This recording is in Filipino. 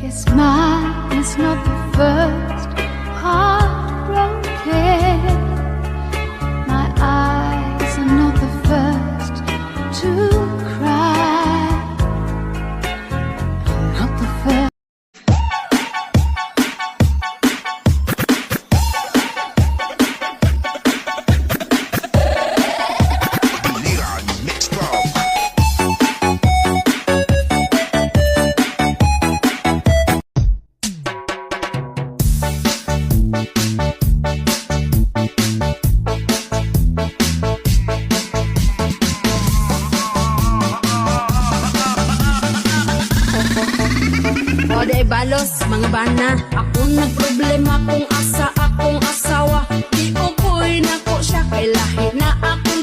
Guess mine is not the first heartbroken. My eyes are not the first to cry. I'm not the first. O de balos, mga bana. Ako nagproblema kung asa akong asawa. Di upoy na ko siya kay lahi na ako